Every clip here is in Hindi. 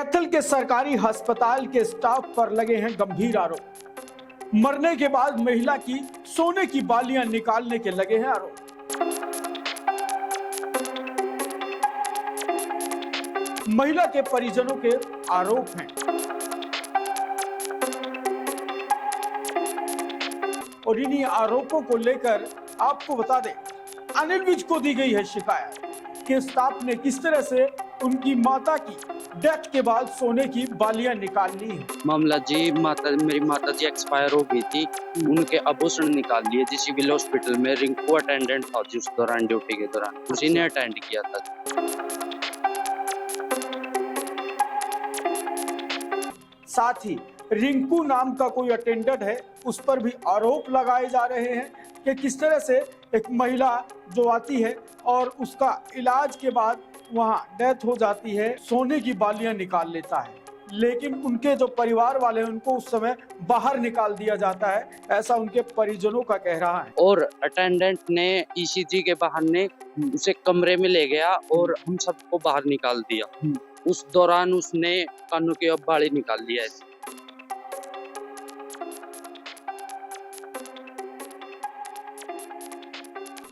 कैथल के सरकारी अस्पताल के स्टाफ पर लगे हैं गंभीर आरोप। मरने के बाद महिला की सोने की बालियां निकालने के लगे हैं आरोप। महिला के परिजनों के आरोप हैं और इन्हीं आरोपों को लेकर आपको बता दें, अनिल विज को दी गई है शिकायत कि स्टाफ ने किस तरह से उनकी माता की डेथ के बाद सोने की बालियां निकाल ली है। मामला जी, मेरी माता जी एक्सपायर हो गई थी, उनके आभूषण निकाल लिए जी सिविल हॉस्पिटल में। रिंकू अटेंडेंट था जी उस दौरान, ड्यूटी के दौरान उसी ने अटेंड किया था। साथ ही रिंकू नाम का कोई अटेंडेंट है, उस पर भी आरोप लगाए जा रहे हैं कि किस तरह से एक महिला जो आती है और उसका इलाज के बाद वहां डेथ हो जाती है, सोने की बालियां निकाल लेता है, लेकिन उनके जो परिवार वाले हैं उनको उस समय बाहर निकाल दिया जाता है, ऐसा उनके परिजनों का कह रहा है। और अटेंडेंट ने ईसीजी के बहाने उसे कमरे में ले गया और हम सबको बाहर निकाल दिया। उस दौरान उसने कानों की बाली निकाल लिया है।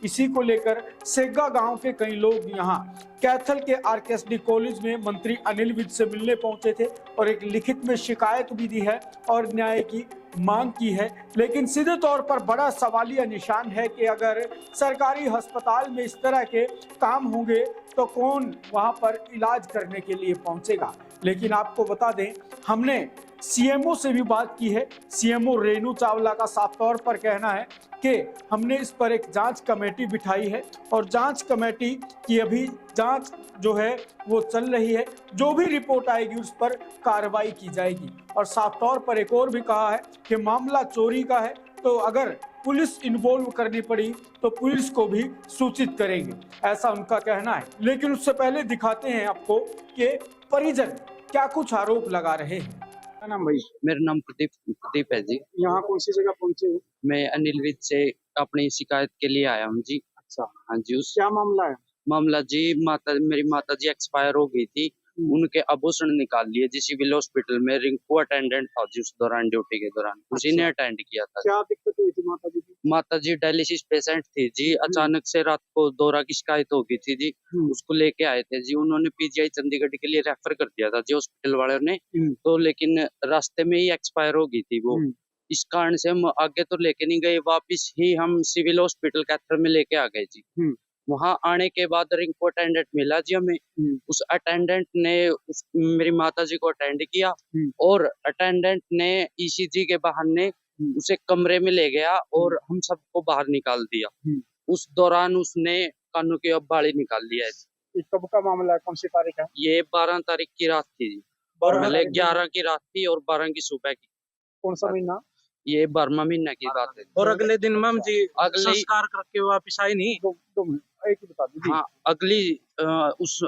इसी को लेकर सेगा गांव के कई लोग यहां कैथल के आरकेएसडी कॉलेज में मंत्री अनिल विज से मिलने पहुंचे थे और एक लिखित में शिकायत भी दी है और न्याय की मांग की है। लेकिन सीधे तौर पर बड़ा सवालिया निशान है कि अगर सरकारी अस्पताल में इस तरह के काम होंगे तो कौन वहां पर इलाज करने के लिए पहुंचेगा। लेकिन आपको बता दें, हमने सीएमओ से भी बात की है। सीएमओ रेणु चावला का साफ तौर पर कहना है कि हमने इस पर एक जांच कमेटी बिठाई है और जांच कमेटी की अभी जांच जो है वो चल रही है। जो भी रिपोर्ट आएगी उस पर कार्रवाई की जाएगी। और साफ तौर पर एक और भी कहा है कि मामला चोरी का है, तो अगर पुलिस इन्वॉल्व करनी पड़ी तो पुलिस को भी सूचित करेंगे, ऐसा उनका कहना है। लेकिन उससे पहले दिखाते हैं आपको कि परिजन क्या कुछ आरोप लगा रहे हैं। क्या नाम भाई? मेरा नाम प्रदीप है जी। यहाँ कौन सी जगह पहुँचे हो? मैं अनिल विज से अपनी शिकायत के लिए आया हूँ जी। अच्छा, हाँ जी। उस क्या मामला है? मामला जी, मेरी माता जी एक्सपायर हो गई थी, उनके आभूषण निकाल लिए जी सिविल हॉस्पिटल में। रिंकू अटेंडेंट था जी उस दौरान, ड्यूटी के दौरान उसी ने अटेंड किया था। क्या दिक्कत हुई थी माता जी की? माता जी डायलिसिस पेशेंट थी जी। अचानक से रात को दौरा की शिकायत हो गई थी जी। उसको लेके आए थे जी, उन्होंने पीजीआई चंडीगढ़ के लिए रेफर कर दिया था जी हॉस्पिटल वालों ने। तो लेकिन रास्ते में ही एक्सपायर हो गई थी वो। इस कारण से हम आगे तो लेके नहीं गए, वापिस ही हम सिविल हॉस्पिटल कैथल में लेके आ गए जी। वहां आने के बाद रिंकू अटेंडेंट मिला जी हमें। उस अटेंडेंट ने मेरी माता जी को अटेंड किया और अटेंडेंट ने ईसीजी के बहाने उसे कमरे में ले गया और हम सबको बाहर निकाल दिया। उस दौरान उसने कानों की बाली निकाल लिया है। ये कब का मामला है? कौन सी तारीख है? ये 12 तारीख की रात थी जी। पहले 11 की रात थी और 12 की सुबह की। कौन सा महीना? ये 12वां महीना की बात है। और अगले दिन मैम जी अगले संस्कार करके वापिस आई नहीं? एक ही बता दीजिए। हाँ, अगली उस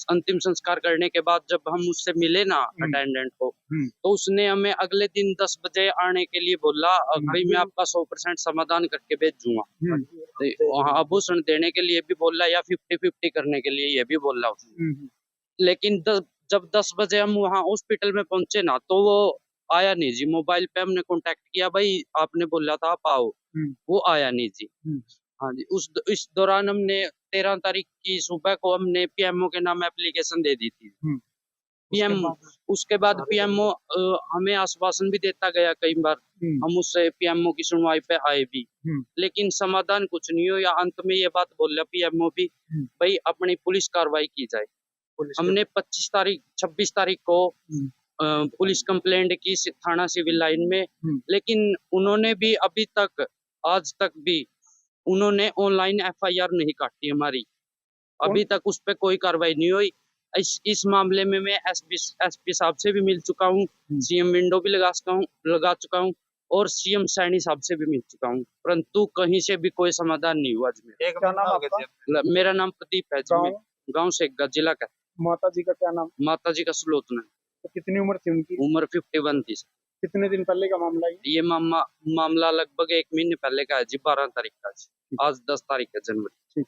अंतिम संस्कार करने के बाद जब हम उससे मिले ना अटेंडेंट को, तो उसने हमें अगले दिन 10 बजे आने के लिए बोला, भाई मैं आपका 100% समाधान करके भेजूंगा। तो वहाँ आभूषण देने के लिए भी बोला या 50-50 करने के लिए ये भी बोला उसने। लेकिन जब 10 बजे हम वहाँ हॉस्पिटल में पहुंचे ना, तो वो आया नहीं जी। मोबाइल पे हमने कांटेक्ट किया, भाई आपने बोला था आप आओ, वो आया नहीं जी। हाँ जी। इस दौरान हमने 13 तारीख की सुबह को हमने पीएमओ के नाम एप्लीकेशन दे दी थी। उसके बाद पीएमओ हमें आश्वासन भी देता गया कई बार। हम उससे पीएमओ की सुनवाई पे आए भी, लेकिन समाधान कुछ नहीं हो। या अंत में ये बात बोला पीएमओ भी, भाई अपनी पुलिस कार्रवाई की जाए। हमने 26 तारीख को पुलिस कंप्लेंट की थाना सिविल लाइन में, लेकिन उन्होंने भी अभी तक, आज तक भी उन्होंने ऑनलाइन एफआईआर नहीं काटी हमारी। अभी तक उस पर कोई कार्रवाई नहीं हुई। इस मामले में मैं एसपी साहब से भी मिल चुका हूँ, सीएम विंडो भी लगा चुका हूँ और सीएम सैनी साहब से भी मिल चुका हूँ, परंतु कहीं से भी कोई समाधान नहीं हुआ। क्या नाम आपका? मेरा नाम प्रदीप है जी। गाँव से जिला का। माता जी का क्या नाम? माता जी का सुलोचना। तो कितनी उम्र थी उनकी? उम्र 51 थी। कितने दिन पहले का मामला है ये? मामला लगभग 1 महीने पहले का है जी, 12 तारीख का। आज 10 तारीख है जनवरी।